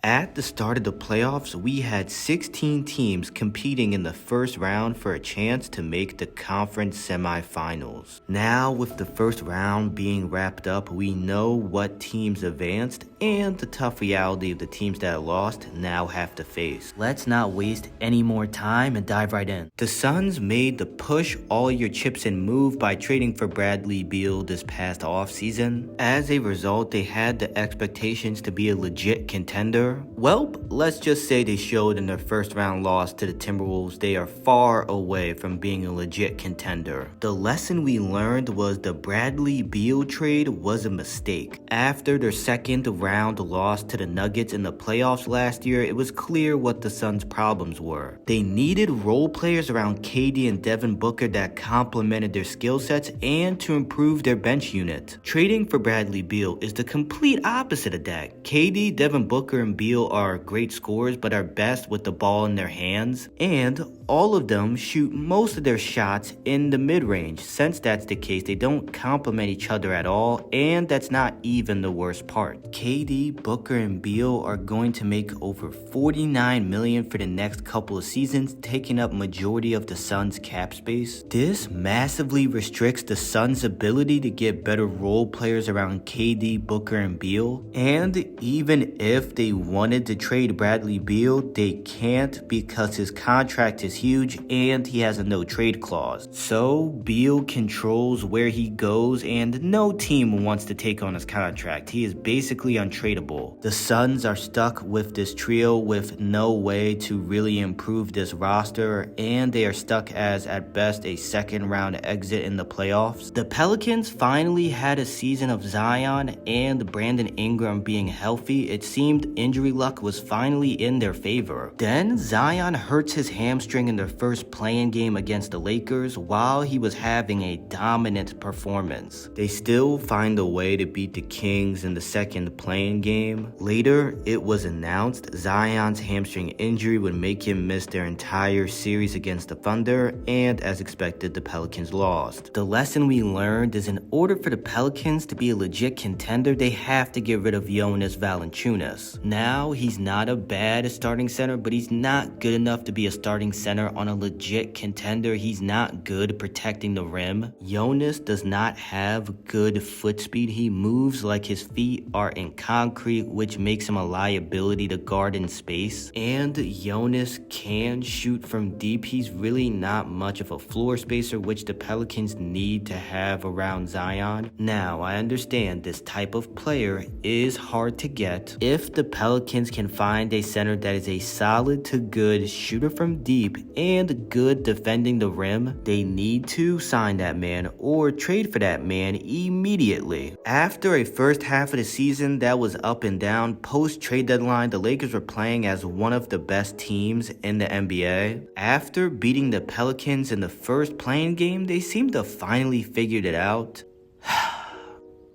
At the start of the playoffs, we had 16 teams competing in the first round for a chance to make the conference semifinals. Now, with the first round being wrapped up, we know what teams advanced and the tough reality of the teams that lost now have to face. Let's not waste any more time and dive right in. The Suns made the push all your chips in move by trading for Bradley Beal this past offseason. As a result, they had the expectations to be a legit contender. Well, let's just say they showed in their first round loss to the Timberwolves they are far away from being a legit contender. The lesson we learned was the Bradley Beal trade was a mistake. After their second round loss to the Nuggets in the playoffs last year, it was clear what the Suns' problems were. They needed role players around KD and Devin Booker that complemented their skill sets and to improve their bench unit. Trading for Bradley Beal is the complete opposite of that. KD, Devin Booker, and Beal are great scorers but are best with the ball in their hands, and all of them shoot most of their shots in the mid-range. Since that's the case, they don't complement each other at all, and that's not even the worst part. KD, Booker, and Beal are going to make over $49 million for the next couple of seasons, taking up majority of the Suns' cap space. This massively restricts the Suns' ability to get better role players around KD, Booker, and Beal, and even if they wanted to trade Bradley Beal, they can't because his contract is huge and he has a no trade clause. So Beal controls where he goes and no team wants to take on his contract. He is basically untradeable. The Suns are stuck with this trio with no way to really improve this roster, and they are stuck as at best a second round exit in the playoffs. The Pelicans finally had a season of Zion and Brandon Ingram being healthy. It seemed injury luck was finally in their favor. Then Zion hurts his hamstring in their first play-in game against the Lakers while he was having a dominant performance. They still find a way to beat the Kings in the second play-in game. Later, it was announced Zion's hamstring injury would make him miss their entire series against the Thunder, and as expected, the Pelicans lost. The lesson we learned is in order for the Pelicans to be a legit contender, they have to get rid of Jonas Valanciunas. Now, he's not a bad starting center, but he's not good enough to be a starting center on a legit contender. He's not good protecting the rim. Jonas does not have good foot speed. He moves like his feet are in concrete, which makes him a liability to guard in space. And Jonas can shoot from deep. He's really not much of a floor spacer, which the Pelicans need to have around Zion. Now, I understand this type of player is hard to get. If the Pelicans can find a center that is a solid to good shooter from deep and good defending the rim, they need to sign that man or trade for that man immediately. After a first half of the season that was up and down, post-trade deadline, the Lakers were playing as one of the best teams in the NBA. After beating the Pelicans in the first play-in game, they seemed to finally figured it out.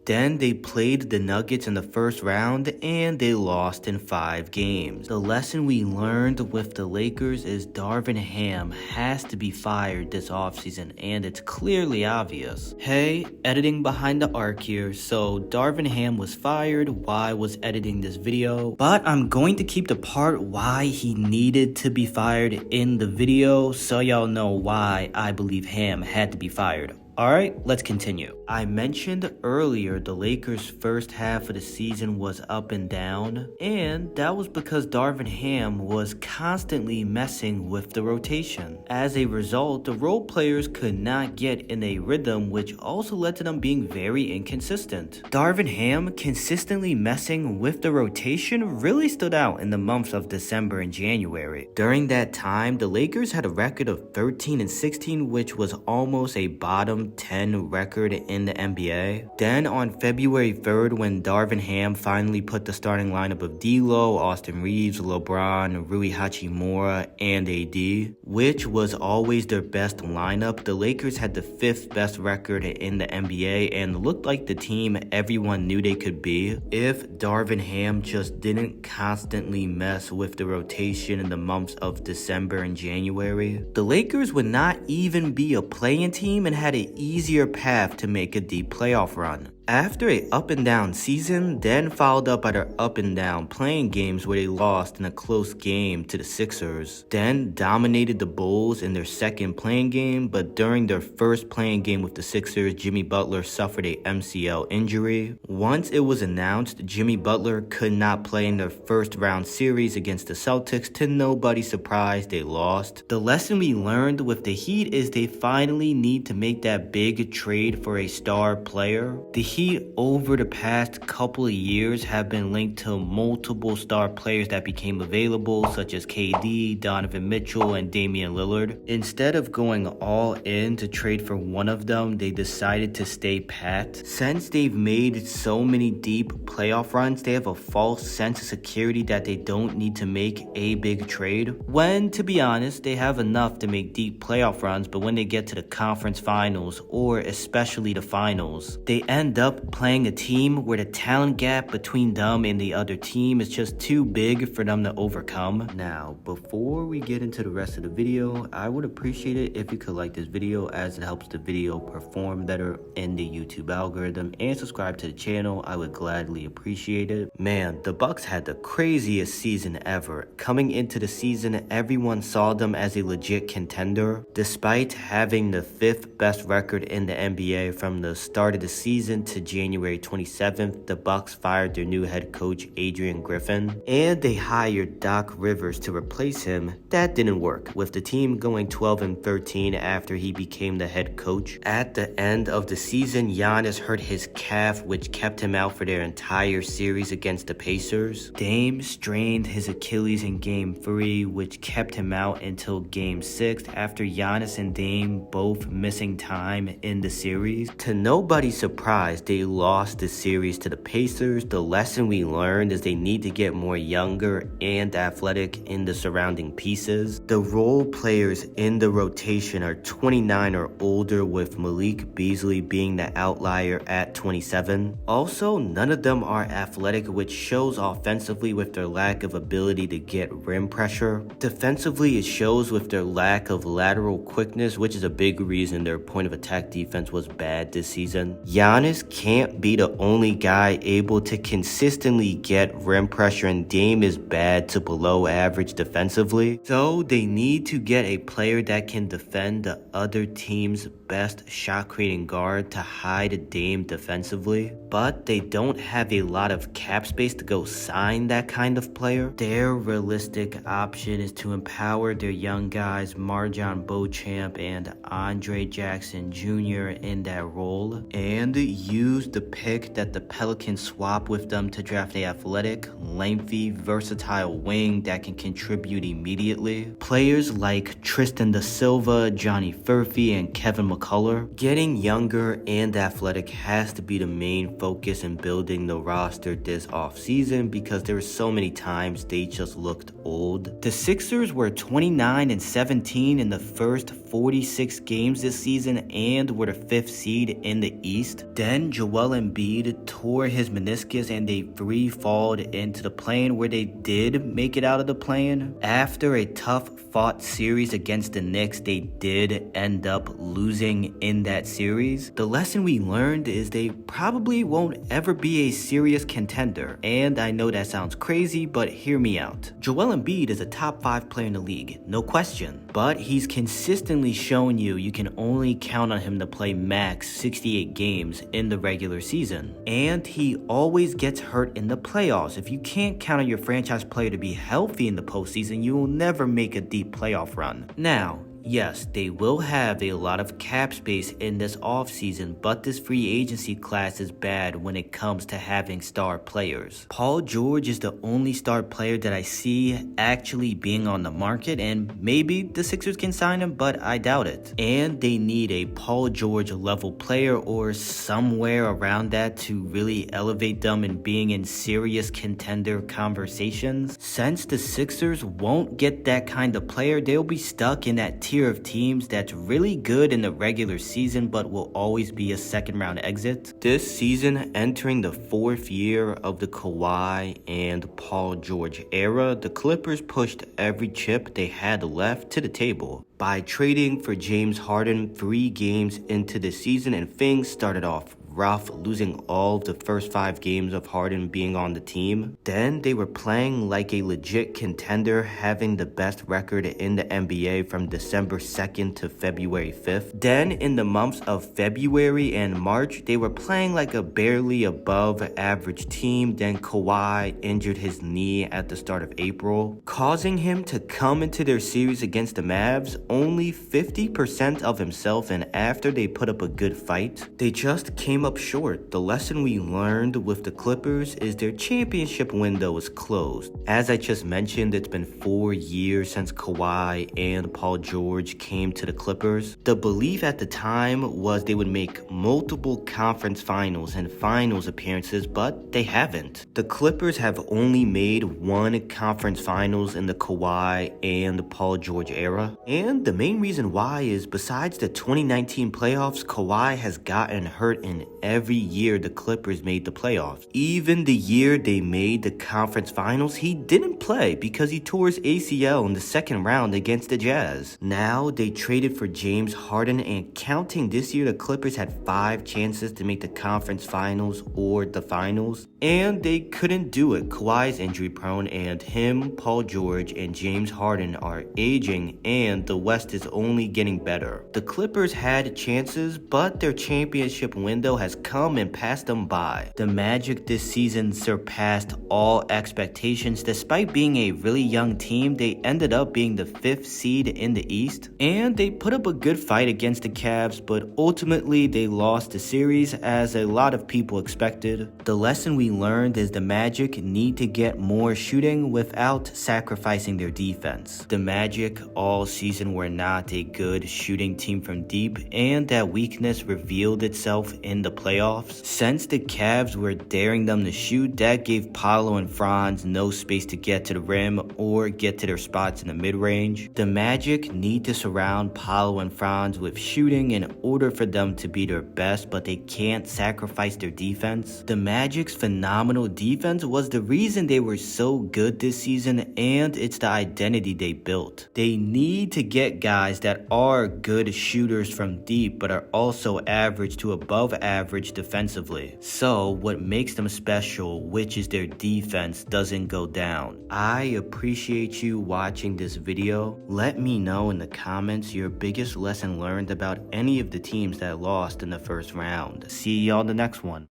Then they played the Nuggets in the first round and they lost in 5 games. The lesson we learned with the Lakers is Darvin Ham has to be fired this offseason, and it's clearly obvious. Hey, editing behind the arc here. So Darvin Ham was fired while I was editing this video, but I'm going to keep the part why he needed to be fired in the video so y'all know why I believe Ham had to be fired. Alright, let's continue. I mentioned earlier the Lakers' first half of the season was up and down, and that was because Darvin Ham was constantly messing with the rotation. As a result, the role players could not get in a rhythm, which also led to them being very inconsistent. Darvin Ham consistently messing with the rotation really stood out in the months of December and January. During that time, the Lakers had a record of 13-16, which was almost a bottom 10 record in the NBA. Then on February 3rd, when Darvin Ham finally put the starting lineup of D'Lo, Austin Reeves, LeBron, Rui Hachimura, and AD, which was always their best lineup, the Lakers had the 5th best record in the NBA and looked like the team everyone knew they could be if Darvin Ham just didn't constantly mess with the rotation in the months of December and January. The Lakers would not even be a play-in team and had an easier path to make a deep playoff run. After a up and down season, then followed up by their up and down playing games where they lost in a close game to the Sixers, then dominated the Bulls in their second playing game, but during their first playing game with the Sixers, Jimmy Butler suffered a MCL injury. Once it was announced Jimmy Butler could not play in their first round series against the Celtics, to nobody's surprise, they lost. The lesson we learned with the Heat is they finally need to make that big trade for a star player. The Heat over the past couple of years have been linked to multiple star players that became available, such as KD, Donovan Mitchell, and Damian Lillard. Instead of going all in to trade for one of them, they decided to stay pat. Since they've made so many deep playoff runs, they have a false sense of security that they don't need to make a big trade. When, to be honest, they have enough to make deep playoff runs, but when they get to the conference finals, or especially the finals, they end up playing a team where the talent gap between them and the other team is just too big for them to overcome. Now, before we get into the rest of the video, I would appreciate it if you could like this video, as it helps the video perform better in the YouTube algorithm, and subscribe to the channel. I would gladly appreciate it. Man, the Bucks had the craziest season ever. Coming into the season, everyone saw them as a legit contender. Despite having the 5th best record in the NBA from the start of the season to January 27th, the Bucks fired their new head coach Adrian Griffin, and they hired Doc Rivers to replace him. That didn't work, with the team going 12-13 after he became the head coach. At the end of the season, Giannis hurt his calf, which kept him out for their entire series against the Pacers. Dame strained his Achilles in Game 3, which kept him out until Game 6, after Giannis and Dame both missing time in the series. To nobody's surprise, they lost the series to the Pacers. The lesson we learned is they need to get more younger and athletic in the surrounding pieces. The role players in the rotation are 29 or older, with Malik Beasley being the outlier at 27. Also, none of them are athletic, which shows offensively with their lack of ability to get rim pressure. Defensively, it shows with their lack of lateral quickness, which is a big reason their point of attack defense was bad this season. Giannis can't be the only guy able to consistently get rim pressure, and Dame is bad to below average defensively. So they need to get a player that can defend the other team's best shot creating guard to hide Dame defensively, but they don't have a lot of cap space to go sign that kind of player. Their realistic option is to empower their young guys Marjon Beauchamp and Andre Jackson Jr. in that role, and use the pick that the Pelicans swap with them to draft an athletic, lengthy, versatile wing that can contribute immediately. Players like Tristan da Silva, Johnny Furphy, and Kevin McCullough. Getting younger and athletic has to be the main focus in building the roster this offseason, because there were so many times they just looked old. The Sixers were 29-17 in the first 46 games this season and were the 5th seed in the East. Then Joel Embiid tore his meniscus and they free-falled into the play-in, where they did make it out of the play-in. After a tough-fought series against the Knicks, they did end up losing in that series. The lesson we learned is they probably won't ever be a serious contender. And I know that sounds crazy, but hear me out. Joel Embiid is a top 5 player in the league, no question. But he's consistently shown you can only count on him to play max 68 games in the regular season. And he always gets hurt in the playoffs. If you can't count on your franchise player to be healthy in the postseason, you will never make a deep playoff run. Now, yes, they will have a lot of cap space in this offseason, but this free agency class is bad when it comes to having star players. Paul George is the only star player that I see actually being on the market, and maybe the Sixers can sign him, but I doubt it. And they need a Paul George level player or somewhere around that to really elevate them in being in serious contender conversations. Since the Sixers won't get that kind of player, they'll be stuck in that tier of teams that's really good in the regular season but will always be a second round exit. This season, entering the 4th year of the Kawhi and Paul George era, the Clippers pushed every chip they had left to the table by trading for James Harden 3 games into the season, and things started off rough, losing all of the first 5 games of Harden being on the team. Then they were playing like a legit contender, having the best record in the NBA from December 2nd to February 5th. Then in the months of February and March, they were playing like a barely above average team. Then Kawhi injured his knee at the start of April, causing him to come into their series against the Mavs only 50% of himself, and after they put up a good fight, they just came up short. The lesson we learned with the Clippers is their championship window is closed. As I just mentioned, it's been 4 years since Kawhi and Paul George came to the Clippers. The belief at the time was they would make multiple conference finals and finals appearances, but they haven't. The Clippers have only made 1 conference finals in the Kawhi and Paul George era. And the main reason why is, besides the 2019 playoffs, Kawhi has gotten hurt in every year the Clippers made the playoffs. Even the year they made the conference finals, he didn't play because he tore his ACL in the second round against the Jazz. Now they traded for James Harden, and counting this year, the Clippers had 5 chances to make the conference finals or the finals, and they couldn't do it. Kawhi's injury prone, and him, Paul George, and James Harden are aging, and the West is only getting better. The Clippers had chances, but their championship window has come and passed them by. The Magic this season surpassed all expectations. Despite being a really young team, they ended up being the 5th seed in the East, and they put up a good fight against the Cavs, but ultimately they lost the series as a lot of people expected. The lesson we learned is the Magic need to get more shooting without sacrificing their defense. The Magic all season were not a good shooting team from deep, and that weakness revealed itself in the playoffs. Since the Cavs were daring them to shoot, that gave Paolo and Franz no space to get to the rim or get to their spots in the mid-range. The Magic need to surround Paolo and Franz with shooting in order for them to be their best, but they can't sacrifice their defense. The Magic's phenomenal defense was the reason they were so good this season, and it's the identity they built. They need to get guys that are good shooters from deep but are also average to above average defensively. So what makes them special, which is their defense, doesn't go down. I appreciate you watching this video. Let me know in the comments your biggest lesson learned about any of the teams that lost in the first round. See y'all in the next one.